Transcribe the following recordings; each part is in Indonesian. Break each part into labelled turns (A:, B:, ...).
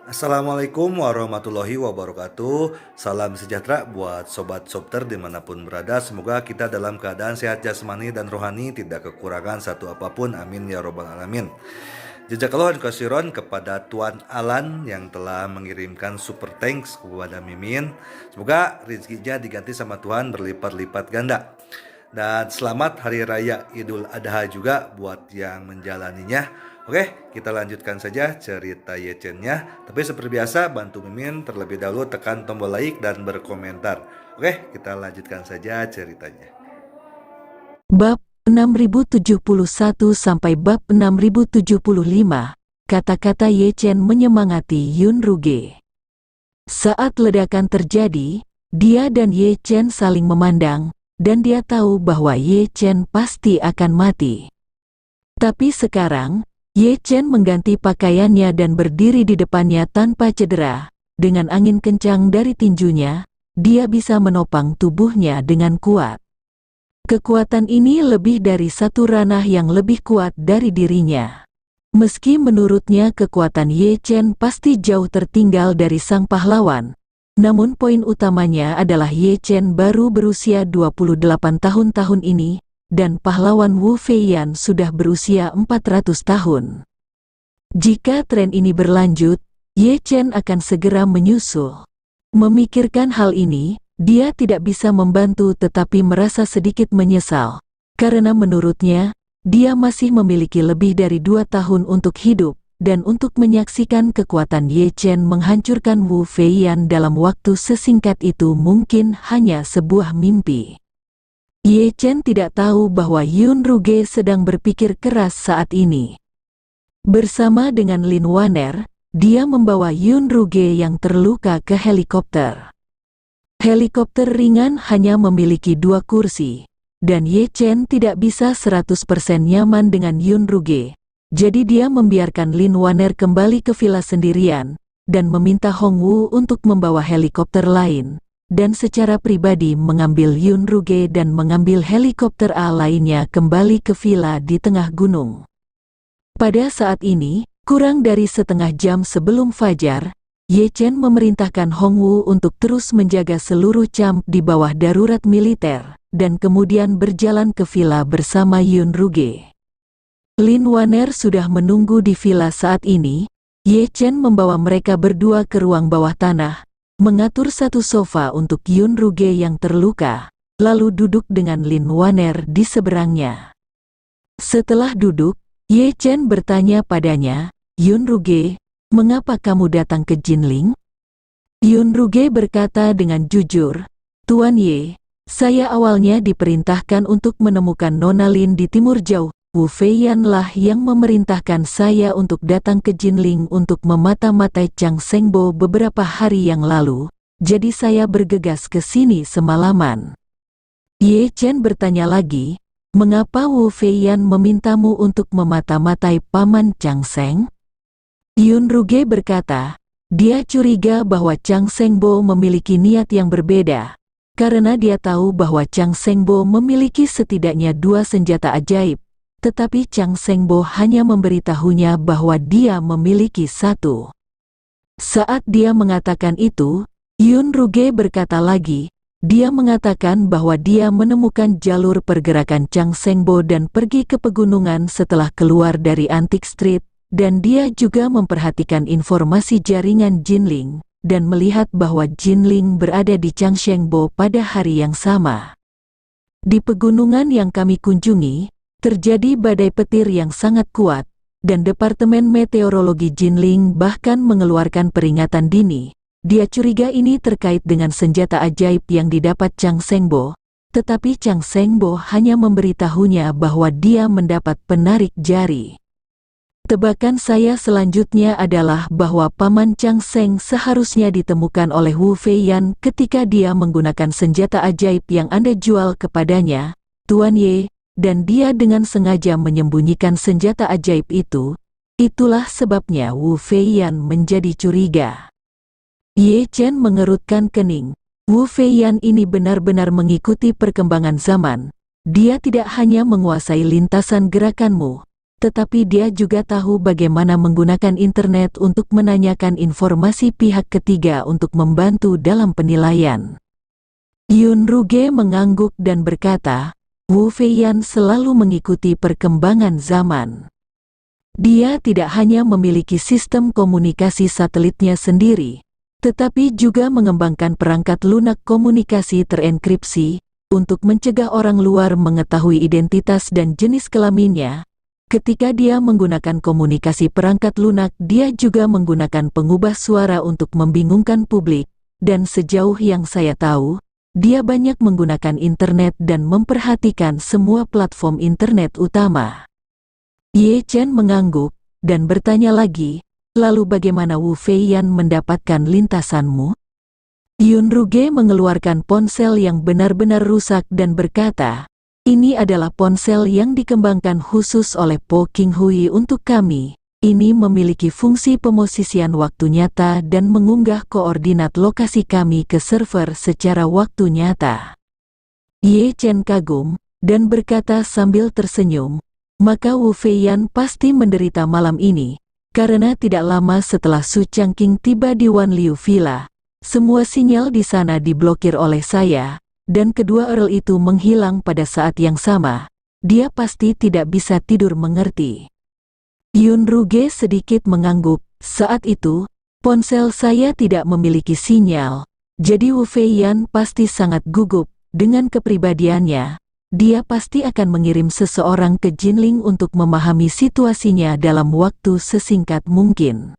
A: Assalamualaikum warahmatullahi wabarakatuh. Salam sejahtera buat sobat Sobter dimanapun berada. Semoga kita dalam keadaan sehat jasmani dan rohani, tidak kekurangan satu apapun. Amin ya robbal alamin. Jazakallahu khairan kepada Tuan Alan yang telah mengirimkan super thanks kepada Mimin. Semoga rezekinya diganti sama Tuhan berlipat-lipat ganda. Dan selamat Hari Raya Idul Adha juga buat yang menjalaninya. Oke, kita lanjutkan saja cerita Yecennya. Tapi seperti biasa, bantu Mimin terlebih dahulu tekan tombol like dan berkomentar. Oke, kita lanjutkan saja ceritanya.
B: Bab 6071 sampai bab 6075. Kata-kata Ye Chen menyemangati Yun Ruge. Saat ledakan terjadi, dia dan Ye Chen saling memandang, dan dia tahu bahwa Ye Chen pasti akan mati. Tapi sekarang, Ye Chen mengganti pakaiannya dan berdiri di depannya tanpa cedera. Dengan angin kencang dari tinjunya, dia bisa menopang tubuhnya dengan kuat. Kekuatan ini lebih dari satu ranah yang lebih kuat dari dirinya. Meski menurutnya kekuatan Ye Chen pasti jauh tertinggal dari sang pahlawan, namun poin utamanya adalah Ye Chen baru berusia 28 tahun ini, dan pahlawan Wu Feiyan sudah berusia 400 tahun. Jika tren ini berlanjut, Ye Chen akan segera menyusul. Memikirkan hal ini, dia tidak bisa membantu tetapi merasa sedikit menyesal, karena menurutnya, dia masih memiliki lebih dari 2 tahun untuk hidup, dan untuk menyaksikan kekuatan Ye Chen menghancurkan Wu Feiyan dalam waktu sesingkat itu mungkin hanya sebuah mimpi. Ye Chen tidak tahu bahwa Yun Ruge sedang berpikir keras saat ini. Bersama dengan Lin Waner, dia membawa Yun Ruge yang terluka ke helikopter. Helikopter ringan hanya memiliki 2 kursi, dan Ye Chen tidak bisa 100% nyaman dengan Yun Ruge. Jadi dia membiarkan Lin Waner kembali ke villa sendirian, dan meminta Hong Wu untuk membawa helikopter lain, dan secara pribadi mengambil Yun Ruge dan mengambil helikopter A lainnya kembali ke villa di tengah gunung. Pada saat ini, kurang dari setengah jam sebelum fajar, Ye Chen memerintahkan Hong Wu untuk terus menjaga seluruh camp di bawah darurat militer, dan kemudian berjalan ke villa bersama Yun Ruge. Lin Waner sudah menunggu di villa saat ini. Ye Chen membawa mereka berdua ke ruang bawah tanah, mengatur satu sofa untuk Yun Ruge yang terluka, lalu duduk dengan Lin Waner di seberangnya. Setelah duduk, Ye Chen bertanya padanya, "Yun Ruge, mengapa kamu datang ke Jinling?" Yun Ruge berkata dengan jujur, "Tuan Ye, saya awalnya diperintahkan untuk menemukan Nona Lin di timur jauh. Wu Feiyan lah yang memerintahkan saya untuk datang ke Jinling untuk memata-matai Chang Shengbo beberapa hari yang lalu, jadi saya bergegas ke sini semalaman." Ye Chen bertanya lagi, "Mengapa Wu Feiyan memintamu untuk memata-matai Paman Chang Sheng?" Yun Ruge berkata, dia curiga bahwa Chang Shengbo memiliki niat yang berbeda, karena dia tahu bahwa Chang Shengbo memiliki setidaknya 2 senjata ajaib, tetapi Chang Shengbo hanya memberitahunya bahwa dia memiliki 1. Saat dia mengatakan itu, Yun Ruge berkata lagi, dia mengatakan bahwa dia menemukan jalur pergerakan Chang Shengbo dan pergi ke pegunungan setelah keluar dari Antique Street, dan dia juga memperhatikan informasi jaringan Jinling, dan melihat bahwa Jinling berada di Chang Shengbo pada hari yang sama. Di pegunungan yang kami kunjungi, terjadi badai petir yang sangat kuat, dan Departemen Meteorologi Jinling bahkan mengeluarkan peringatan dini. Dia curiga ini terkait dengan senjata ajaib yang didapat Chang Shengbo, tetapi Chang Shengbo hanya memberitahunya bahwa dia mendapat penarik jari. Tebakan saya selanjutnya adalah bahwa Paman Chang Sheng seharusnya ditemukan oleh Wu Feiyan ketika dia menggunakan senjata ajaib yang Anda jual kepadanya, Tuan Ye, dan dia dengan sengaja menyembunyikan senjata ajaib itu. Itulah sebabnya Wu Feiyan menjadi curiga. Ye Chen mengerutkan kening. Wu Feiyan ini benar-benar mengikuti perkembangan zaman. Dia tidak hanya menguasai lintasan gerakanmu, tetapi dia juga tahu bagaimana menggunakan internet untuk menanyakan informasi pihak ketiga untuk membantu dalam penilaian. Yun Ruge mengangguk dan berkata, Wu Feiyan selalu mengikuti perkembangan zaman. Dia tidak hanya memiliki sistem komunikasi satelitnya sendiri, tetapi juga mengembangkan perangkat lunak komunikasi terenkripsi untuk mencegah orang luar mengetahui identitas dan jenis kelaminnya. Ketika dia menggunakan komunikasi perangkat lunak, dia juga menggunakan pengubah suara untuk membingungkan publik, dan sejauh yang saya tahu, dia banyak menggunakan internet dan memperhatikan semua platform internet utama. Ye Chen mengangguk dan bertanya lagi, lalu bagaimana Wu Feiyan mendapatkan lintasanmu? Yun Ruge mengeluarkan ponsel yang benar-benar rusak dan berkata, ini adalah ponsel yang dikembangkan khusus oleh Po King Hui untuk kami. Ini memiliki fungsi pemosisian waktu nyata dan mengunggah koordinat lokasi kami ke server secara waktu nyata. Ye Chen kagum dan berkata sambil tersenyum, maka Wu Feiyan pasti menderita malam ini, karena tidak lama setelah Su Changqing tiba di Wan Liu Villa, semua sinyal di sana diblokir oleh saya, dan kedua Earl itu menghilang pada saat yang sama. Dia pasti tidak bisa tidur mengerti. Yun Ruge sedikit mengangguk. Saat itu, ponsel saya tidak memiliki sinyal, jadi Wu Feiyan pasti sangat gugup dengan kepribadiannya. Dia pasti akan mengirim seseorang ke Jinling untuk memahami situasinya dalam waktu sesingkat mungkin.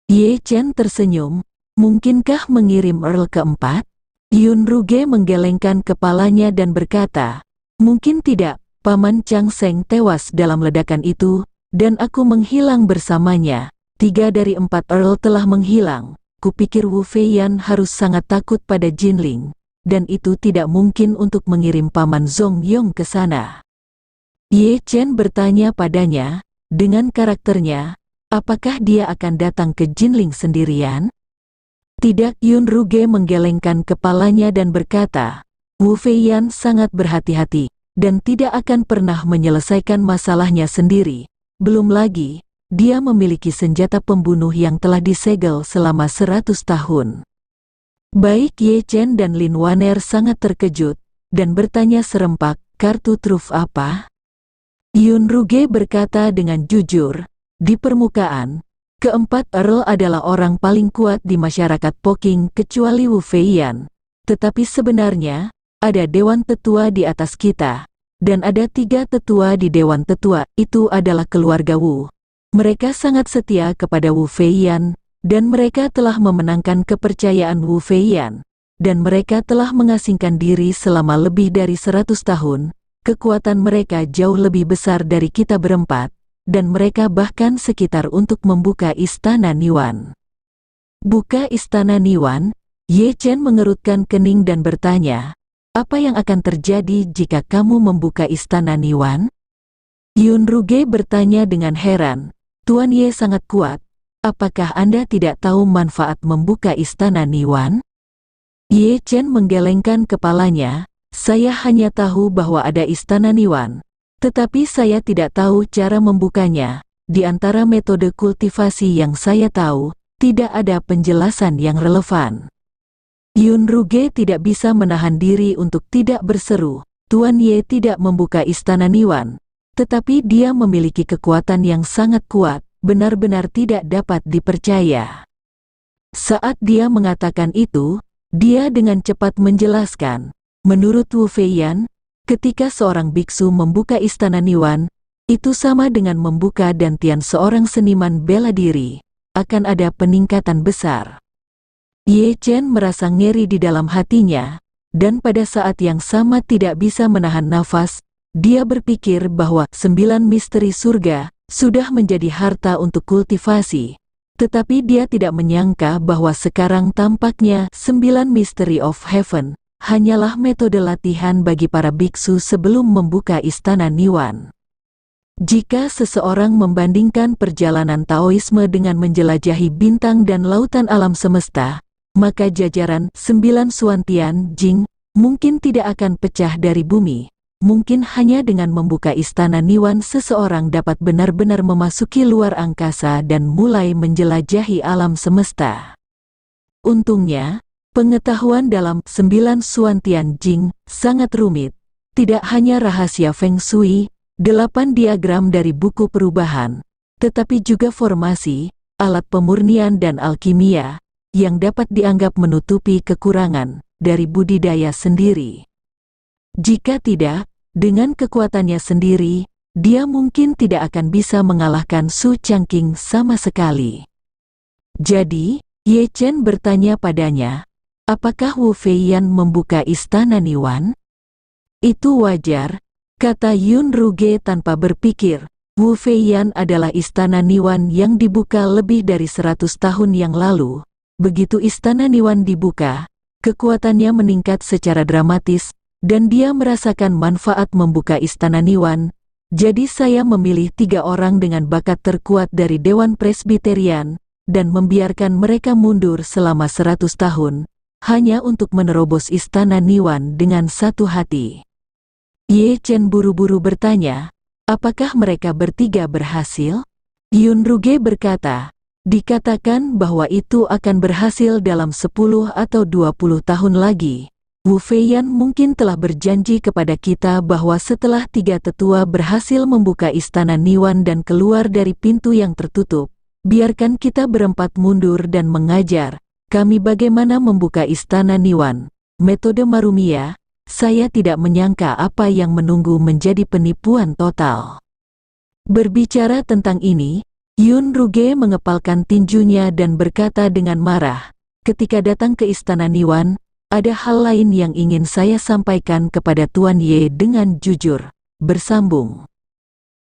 B: Ye Chen tersenyum, mungkinkah mengirim Earl keempat? Yun Ruge menggelengkan kepalanya dan berkata, mungkin tidak, Paman Chang Seng tewas dalam ledakan itu, dan aku menghilang bersamanya. 3 dari 4 Earl telah menghilang. Kupikir Wu Feiyan harus sangat takut pada Jinling, dan itu tidak mungkin untuk mengirim Paman Zhong Yong ke sana. Ye Chen bertanya padanya, dengan karakternya, apakah dia akan datang ke Jinling sendirian? Tidak. Yun Ruge menggelengkan kepalanya dan berkata, Wu Feiyan sangat berhati-hati, dan tidak akan pernah menyelesaikan masalahnya sendiri. Belum lagi, dia memiliki senjata pembunuh yang telah disegel selama 100 tahun. Baik Ye Chen dan Lin Waner sangat terkejut, dan bertanya serempak, kartu truf apa? Yun Ruge berkata dengan jujur, di permukaan, keempat Earl adalah orang paling kuat di masyarakat Poking kecuali Wu Feiyan. Tetapi sebenarnya, ada Dewan Tetua di atas kita, dan ada 3 tetua di Dewan Tetua, itu adalah keluarga Wu. Mereka sangat setia kepada Wu Feiyan, dan mereka telah memenangkan kepercayaan Wu Feiyan, dan mereka telah mengasingkan diri selama lebih dari 100 tahun. Kekuatan mereka jauh lebih besar dari kita berempat, dan mereka bahkan sekitar untuk membuka istana Niwan. Buka istana Niwan? Ye Chen mengerutkan kening dan bertanya, apa yang akan terjadi jika kamu membuka istana Niwan? Yun Ruge bertanya dengan heran, Tuan Ye sangat kuat, apakah Anda tidak tahu manfaat membuka istana Niwan? Ye Chen menggelengkan kepalanya, saya hanya tahu bahwa ada istana Niwan. Tetapi saya tidak tahu cara membukanya. Di antara metode kultivasi yang saya tahu, tidak ada penjelasan yang relevan. Yun Ruge tidak bisa menahan diri untuk tidak berseru, Tuan Ye tidak membuka istana Niwan. Tetapi dia memiliki kekuatan yang sangat kuat, benar-benar tidak dapat dipercaya. Saat dia mengatakan itu, dia dengan cepat menjelaskan, menurut Wu Feiyan, ketika seorang biksu membuka istana Niwan, itu sama dengan membuka dantian seorang seniman bela diri, akan ada peningkatan besar. Ye Chen merasa ngeri di dalam hatinya, dan pada saat yang sama tidak bisa menahan nafas. Dia berpikir bahwa 9 misteri surga sudah menjadi harta untuk kultivasi, tetapi dia tidak menyangka bahwa sekarang tampaknya 9 Mystery of Heaven hanyalah metode latihan bagi para biksu sebelum membuka istana Niwan. Jika seseorang membandingkan perjalanan Taoisme dengan menjelajahi bintang dan lautan alam semesta, maka jajaran 9 Suantian Jing mungkin tidak akan pecah dari bumi. mungkin hanya dengan membuka istana Niwan seseorang dapat benar-benar memasuki luar angkasa dan mulai menjelajahi alam semesta. Untungnya, pengetahuan dalam 9 Suan Tian Jing sangat rumit, tidak hanya rahasia Feng Shui, 8 diagram dari buku perubahan, tetapi juga formasi, alat pemurnian dan alkimia, yang dapat dianggap menutupi kekurangan dari budidaya sendiri. Jika tidak, dengan kekuatannya sendiri, dia mungkin tidak akan bisa mengalahkan Su Changqing sama sekali. Jadi, Ye Chen bertanya padanya, apakah Wu Feiyan membuka istana Niwan? Itu wajar, kata Yun Ruge tanpa berpikir. Wu Feiyan adalah istana Niwan yang dibuka lebih dari 100 tahun yang lalu. Begitu istana Niwan dibuka, kekuatannya meningkat secara dramatis, dan dia merasakan manfaat membuka istana Niwan. Jadi saya memilih 3 orang dengan bakat terkuat dari Dewan Presbiterian, dan membiarkan mereka mundur selama 100 tahun, hanya untuk menerobos istana Niwan dengan satu hati. Ye Chen buru-buru bertanya, apakah mereka bertiga berhasil? Yun Ruge berkata, dikatakan bahwa itu akan berhasil dalam 10 atau 20 tahun lagi. Wu Feiyan mungkin telah berjanji kepada kita bahwa setelah 3 tetua berhasil membuka istana Niwan dan keluar dari pintu yang tertutup, biarkan kita berempat mundur dan mengajar kami bagaimana membuka istana Niwan. Metode Marumia, saya tidak menyangka apa yang menunggu menjadi penipuan total. Berbicara tentang ini, Yun Ruge mengepalkan tinjunya dan berkata dengan marah, ketika datang ke istana Niwan, ada hal lain yang ingin saya sampaikan kepada Tuan Ye dengan jujur. Bersambung.